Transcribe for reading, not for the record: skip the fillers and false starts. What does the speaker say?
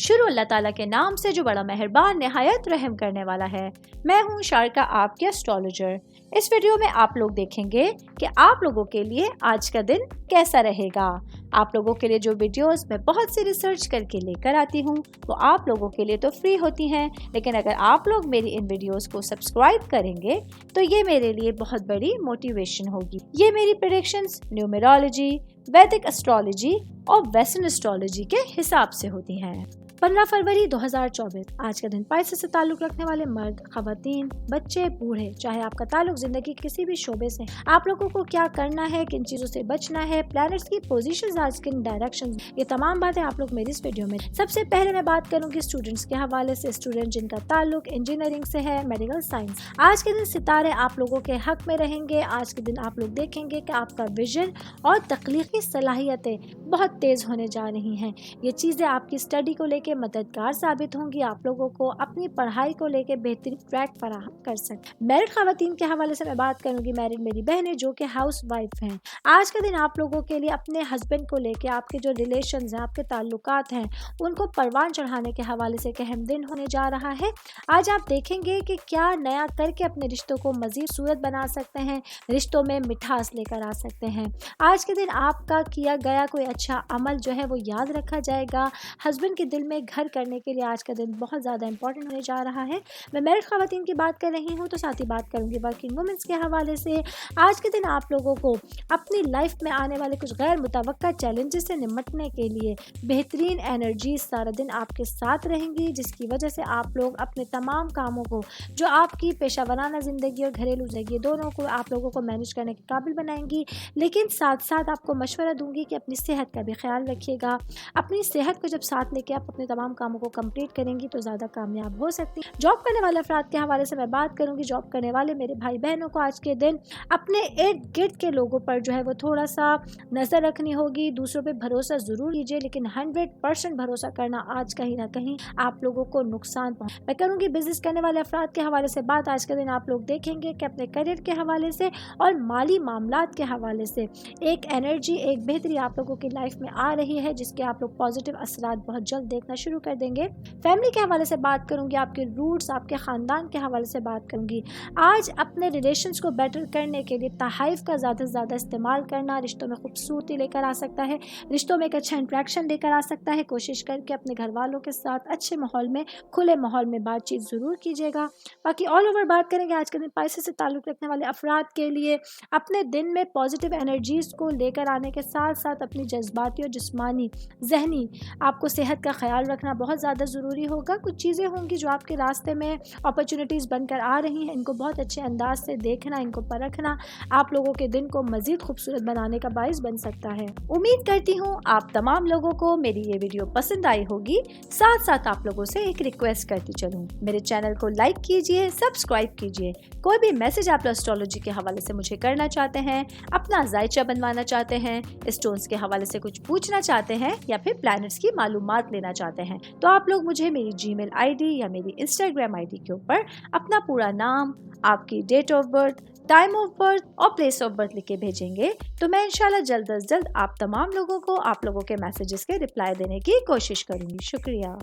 शुरू अल्लाह ताला के नाम से जो बड़ा मेहरबान निहायत रहम करने वाला है। मैं हूँ शारका, आपके एस्ट्रोलॉजर। इस वीडियो में आप लोग देखेंगे कि आप लोगों के लिए आज का दिन कैसा रहेगा। आप लोगों के लिए जो वीडियोस मैं बहुत सी रिसर्च करके लेकर आती हूँ वो आप लोगों के लिए तो फ्री होती हैं, लेकिन अगर आप लोग मेरी इन वीडियोस को सब्सक्राइब करेंगे तो ये मेरे लिए बहुत बड़ी मोटिवेशन होगी। ये मेरी प्रेडिक्शंस न्यूमेरोलॉजी, वैदिक एस्ट्रोलॉजी और वेस्टर्न एस्ट्रोलॉजी के हिसाब से होती हैं। 15 फरवरी 2024 आज का दिन पाइसेस से ताल्लुक रखने वाले मर्द, खवातीन, बच्चे, बूढ़े, चाहे आपका ताल्लुक जिंदगी के किसी भी शोबे से, आप लोगों को क्या करना है, किन चीजों से बचना है, प्लैनेट्स की पोजीशंस, आज किन डायरेक्शंस, ये तमाम बातें आप लोग मेरी इस वीडियो में। सबसे पहले मैं बात करूंगी स्टूडेंट्स के हवाले से। स्टूडेंट जिनका ताल्लुक इंजीनियरिंग से है, मेडिकल साइंस, आज के दिन सितारे आप लोगों के हक में रहेंगे। आज के दिन आप लोग देखेंगे कि आपका विजन और तख्लीकी सलाहियतें बहुत तेज होने जा रही हैं। ये चीजें आपकी स्टडी को लेकर मददगार साबित होंगी, आप लोगों को अपनी पढ़ाई को लेकर बेहतरीन ट्रैक फराहम कर सकते। मैरिड खवातीन के हवाले से मैं बात करूंगी। मैरिड मेरी बहनें जो कि हाउस वाइफ हैं, आज का दिन आप लोगों के लिए अपने हस्बैंड को लेकर, आपके जो रिलेशंस हैं, आपके ताल्लुकात हैं, उनको परवान चढ़ाने के हवाले से एक अहम दिन होने जा रहा है। आज आप देखेंगे कि क्या नया करके अपने रिश्तों को मजीद सूरत बना सकते हैं, रिश्तों में मिठास लेकर आ सकते हैं। आज के दिन आपका किया गया कोई अच्छा अमल जो है वो याद रखा जाएगा। हस्बैंड के दिल में घर करने के लिए आज का दिन बहुत ज़्यादा इंपॉर्टेंट होने जा रहा है। मैं मैरिड खवातीन की बात कर रही हूँ तो साथ ही बात करूँगी वर्किंग वुमेन्स के हवाले से। आज के दिन आप लोगों को अपनी लाइफ में आने वाले कुछ गैर मुतवक्का चैलेंजेस से निपटने के लिए बेहतरीन एनर्जी सारा दिन आपके साथ रहेंगी, जिसकी वजह से आप लोग अपने तमाम कामों को, जो आपकी पेशा वराना ज़िंदगी और घरेलू ज़िंदगी दोनों को आप लोगों को मैनेज करने के काबिल बनाएंगी। लेकिन साथ साथ आपको मशवरा दूंगी कि अपनी सेहत का भी ख्याल रखिएगा। अपनी सेहत को जब साथ लेके आप अपने तमाम कामों को कंप्लीट करेंगी तो ज़्यादा कामयाब हो सकती है। जॉब करने वाले अफराद के हवाले से मैं बात करूंगी। जॉब करने वाले मेरे भाई बहनों को आज के दिन अपने इर्द गिर्द के लोगों पर जो है वो थोड़ा सा नज़र रखनी होगी। दूसरों पे भरोसा ज़रूर कीजिए, लेकिन 100% भरोसा करना आज कहीं ना कहीं आप लोगों को नुकसान पहुंचे। मैं करूंगी बिजनेस करने वाले अफराद के हवाले से बात। आज के दिन आप लोग देखेंगे कि अपने करियर के हवाले से और माली मामलात के हवाले से एक एनर्जी, एक बेहतरी आप लोगों की लाइफ में आ रही है, जिसके आप लोग पॉजिटिव असरात बहुत जल्द देखना शुरू कर देंगे। फैमिली के हवाले से बात करूंगी। आपके रूट्स, आपके ख़ानदान के हवाले से बात करूंगी। आज अपने रिलेशंस को बेटर करने के लिए तहाइफ का ज़्यादा से ज़्यादा इस्तेमाल करना रिश्तों में खूबसूरती लेकर आ सकता है, रिश्तों में एक अच्छा इंट्रैक्शन लेकर आ सकता है। कोशिश करके अपने घर वालों के साथ अच्छे माहौल में, खुले माहौल में बातचीत ज़रूर कीजिएगा। बाकी ऑल ओवर बात करेंगे आज के दिन पाइसेस से ताल्लुक़ रखने वाले अफराद के लिए अपने दिन में पॉजिटिव एनर्जीज़ को लेकर आने के साथ साथ अपनी जज्बाती और जिस्मानी, जहनी आपको सेहत का ख्याल रखना बहुत ज़्यादा ज़रूरी होगा। कुछ चीज़ें होंगी जो आपके रास्ते में अपॉर्चुनिटीज़ बनकर आ रही हैं, इनको बहुत अच्छे अंदाज से देखना, इनको परखना आप लोगों के दिन को मज़ीद खूबसूरत बनाने का बाइस बन सकता है। उम्मीद करती हूँ आप तमाम लोगों को मेरी ये वीडियो पसंद आई होगी। साथ साथ आप लोगों से एक रिक्वेस्ट करती चलूँ, मेरे चैनल को लाइक कीजिए, सब्सक्राइब कीजिए। कोई भी मैसेज आप एस्ट्रोलॉजी के हवाले से मुझे करना चाहते हैं, अपना जायचा बनवाना चाहते हैं, स्टोन्स के हवाले से कुछ पूछना चाहते हैं या फिर प्लैनेट्स की मालूमात लेना चाहते हैं, तो आप लोग मुझे मेरी जीमेल आईडी या मेरी इंस्टाग्राम आईडी के ऊपर अपना पूरा नाम, आपकी date of birth, time of birth और प्लेस ऑफ बर्थ लिख के भेजेंगे तो मैं इंशाल्लाह जल्द अज जल्द आप तमाम लोगों को आप लोगों के मैसेजेस के रिप्लाई देने की कोशिश करूंगी। शुक्रिया।